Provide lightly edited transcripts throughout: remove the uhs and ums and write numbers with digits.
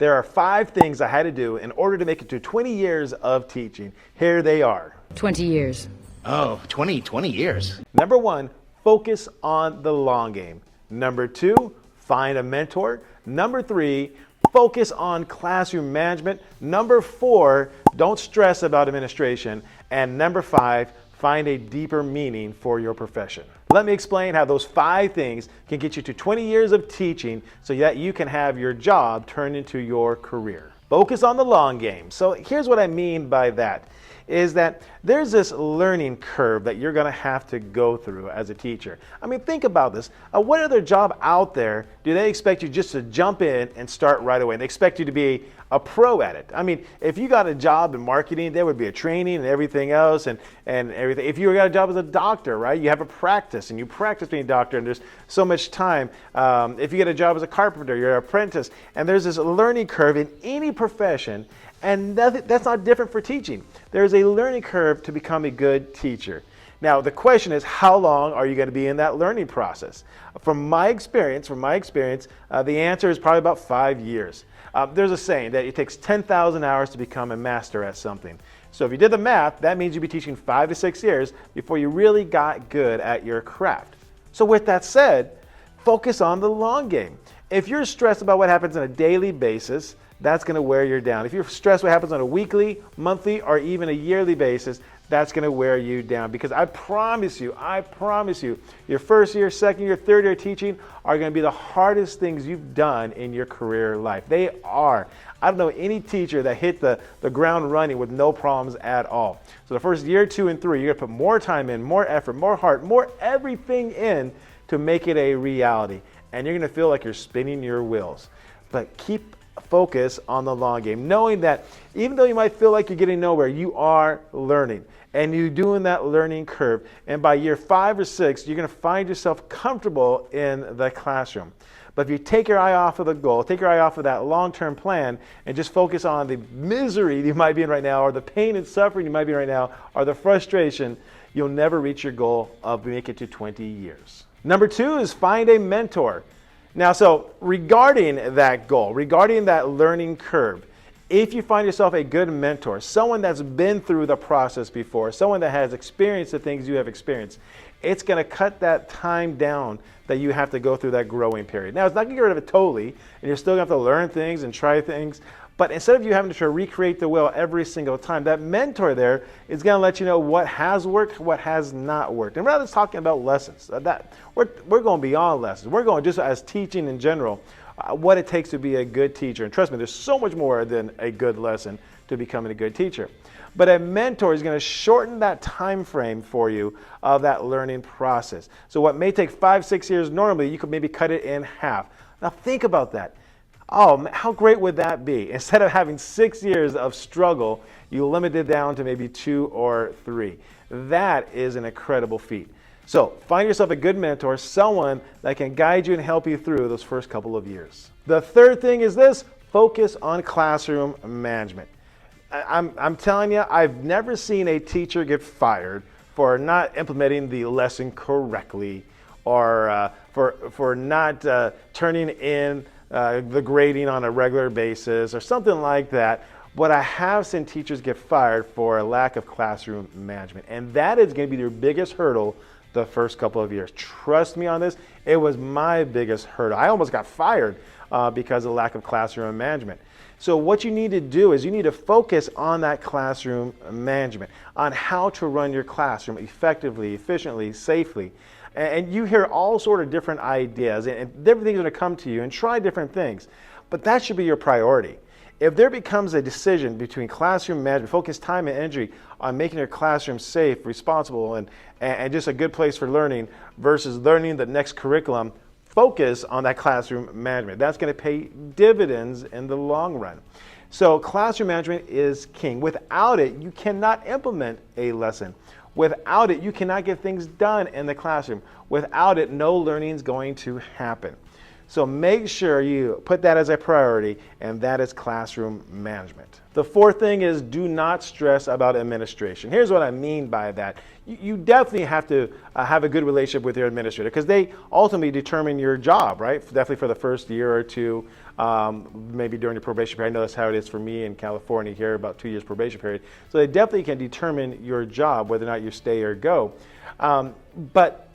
There are 5 things I had to do in order to make it to 20 years of teaching. Here they are. 20 years. Oh, 20 years. Number 1, focus on the long game. Number 2, find a mentor. Number 3, focus on classroom management. Number 4, don't stress about administration. And number 5, find a deeper meaning for your profession. Let me explain how those 5 things can get you to 20 years of teaching so that you can have your job turn into your career. Focus on the long game. So here's what I mean by that. Is that there's this learning curve that you're going to have to go through as a teacher. I mean, think about this. What other job out there do they expect you just to jump in and start right away? They expect you to be a pro at it. I mean, if you got a job in marketing, there would be a training and everything else and everything. If you got a job as a doctor, right, you have a practice and you practice being a doctor and there's so much time. If you get a job as a carpenter, you're an apprentice, and there's this learning curve in any profession. And that's not different for teaching. There's a learning curve to become a good teacher. Now, the question is, how long are you going to be in that learning process? From my experience, the answer is probably about 5 years. There's a saying that it takes 10,000 hours to become a master at something. So if you did the math, that means you'd be teaching 5 to 6 years before you really got good at your craft. So with that said, focus on the long game. If you're stressed about what happens on a daily basis, that's going to wear you down. If you're stressed what happens on a weekly, monthly, or even a yearly basis, that's going to wear you down. Because I promise you, your first year, second year, third year teaching are going to be the hardest things you've done in your career life. They are. I don't know any teacher that hit the ground running with no problems at all. So the first year, 2, and 3, you're going to put more time in, more effort, more heart, more everything in to make it a reality. And you're going to feel like you're spinning your wheels. But keep focus on the long game, knowing that even though you might feel like you're getting nowhere, you are learning and you're doing that learning curve. And by year 5 or 6, you're going to find yourself comfortable in the classroom. But if you take your eye off of the goal, take your eye off of that long-term plan and just focus on the misery you might be in right now, or the pain and suffering you might be in right now, or the frustration, you'll never reach your goal of making it to 20 years. Number 2 is find a mentor. Now, so regarding that goal, regarding that learning curve, if you find yourself a good mentor, someone that's been through the process before, someone that has experienced the things you have experienced, it's going to cut that time down that you have to go through that growing period. Now, it's not going to get rid of it totally, and you're still going to have to learn things and try things, but instead of you having to try to recreate the wheel every single time, that mentor there is going to let you know what has worked, what has not worked. And rather than talking about lessons, we're going beyond lessons. We're going just as teaching in general, what it takes to be a good teacher. And trust me, there's so much more than a good lesson to becoming a good teacher. But a mentor is going to shorten that time frame for you of that learning process. So what may take 5, 6 years normally, you could maybe cut it in half. Now think about that. Oh, how great would that be? Instead of having 6 years of struggle, you limit it down to maybe 2 or 3. That is an incredible feat. So find yourself a good mentor, someone that can guide you and help you through those first couple of years. The third thing is this: focus on classroom management. I'm telling you, I've never seen a teacher get fired for not implementing the lesson correctly, or for not turning in the grading on a regular basis or something like that. But I have seen teachers get fired for a lack of classroom management, and that is going to be your biggest hurdle the first couple of years. Trust me on this, it was my biggest hurdle. I almost got fired because of lack of classroom management. So what you need to do is you need to focus on that classroom management, on how to run your classroom effectively, efficiently, safely. And you hear all sort of different ideas, and different things are going to come to you, and try different things. But that should be your priority. If there becomes a decision between classroom management, focus time and energy on making your classroom safe, responsible, and just a good place for learning, versus learning the next curriculum, focus on that classroom management. That's going to pay dividends in the long run. So classroom management is king. Without it, you cannot implement a lesson. Without it, you cannot get things done in the classroom. Without it, no learning is going to happen. So make sure you put that as a priority, and that is classroom management. The fourth thing is do not stress about administration. Here's what I mean by that. You definitely have to have a good relationship with your administrator because they ultimately determine your job, right? Definitely for the first year or two, maybe during the probation period. I know that's how it is for me in California here, about 2 years probation period. So they definitely can determine your job, whether or not you stay or go. But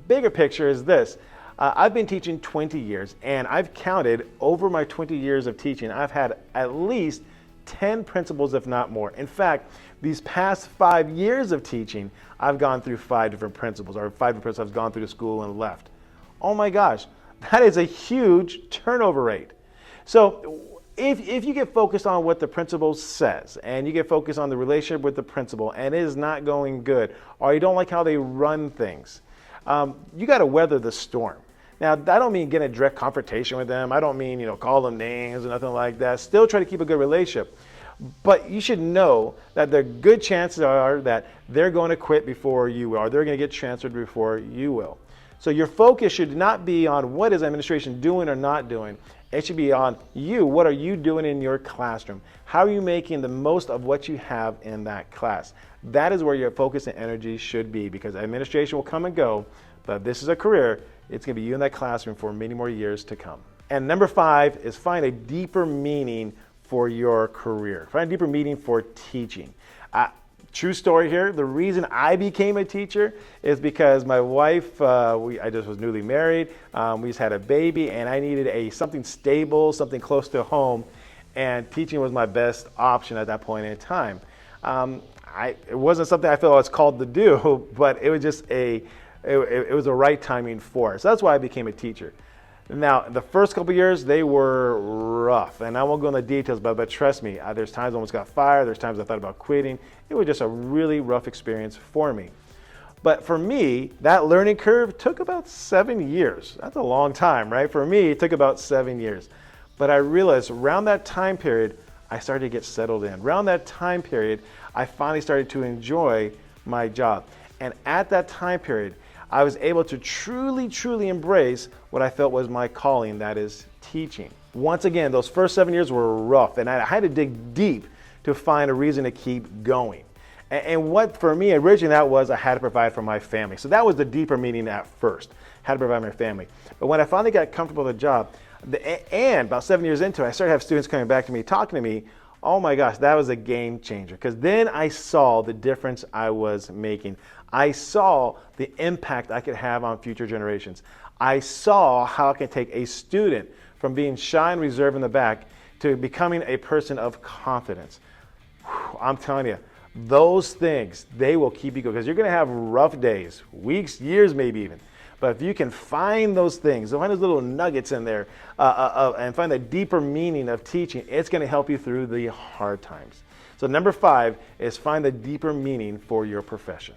bigger picture is this. I've been teaching 20 years, and I've counted over my 20 years of teaching, I've had at least 10 principals, if not more. In fact, these past 5 years of teaching, I've gone through 5 different principals, or 5 different principals have gone through the school and left. Oh my gosh, that is a huge turnover rate. So if you get focused on what the principal says, and you get focused on the relationship with the principal, and it is not going good, or you don't like how they run things, you got to weather the storm. Now, I don't mean get in direct confrontation with them. I don't mean, call them names or nothing like that. Still try to keep a good relationship. But you should know that the good chances are that they're going to quit before you will, or they're going to get transferred before you will. So your focus should not be on what is administration doing or not doing. It should be on you. What are you doing in your classroom? How are you making the most of what you have in that class? That is where your focus and energy should be, because administration will come and go, but this is a career. It's going to be you in that classroom for many more years to come. And number 5 is find a deeper meaning for your career. Find a deeper meaning for teaching. True story here. The reason I became a teacher is because my wife, I just was newly married. We just had a baby, and I needed something stable, something close to home, and teaching was my best option at that point in time. It wasn't something I felt I was called to do, but it was just it was the right timing for it. So that's why I became a teacher. Now, the first couple of years, they were rough, and I won't go into the details, but trust me, there's times I almost got fired, there's times I thought about quitting. It was just a really rough experience for me. But for me, that learning curve took about 7 years. That's a long time, right? For me, it took about 7 years. But I realized around that time period, I started to get settled in. Around that time period, I finally started to enjoy my job. And at that time period, I was able to truly embrace what I felt was my calling, that is teaching. Once again, those first 7 years were rough, and I had to dig deep to find a reason to keep going. And what for me originally that was, I had to provide for my family. So that was the deeper meaning at first, had to provide for my family. But when I finally got comfortable with the job, and about 7 years into it, I started to have students coming back to me, talking to me. Oh my gosh, that was a game changer, because then I saw the difference I was making. I saw the impact I could have on future generations. I saw how I can take a student from being shy and reserved in the back to becoming a person of confidence. Whew, I'm telling you, those things, they will keep you going, because you're going to have rough days, weeks, years maybe even. But if you can find those things, find those little nuggets in there, and find the deeper meaning of teaching, it's going to help you through the hard times. So number 5 is find the deeper meaning for your profession.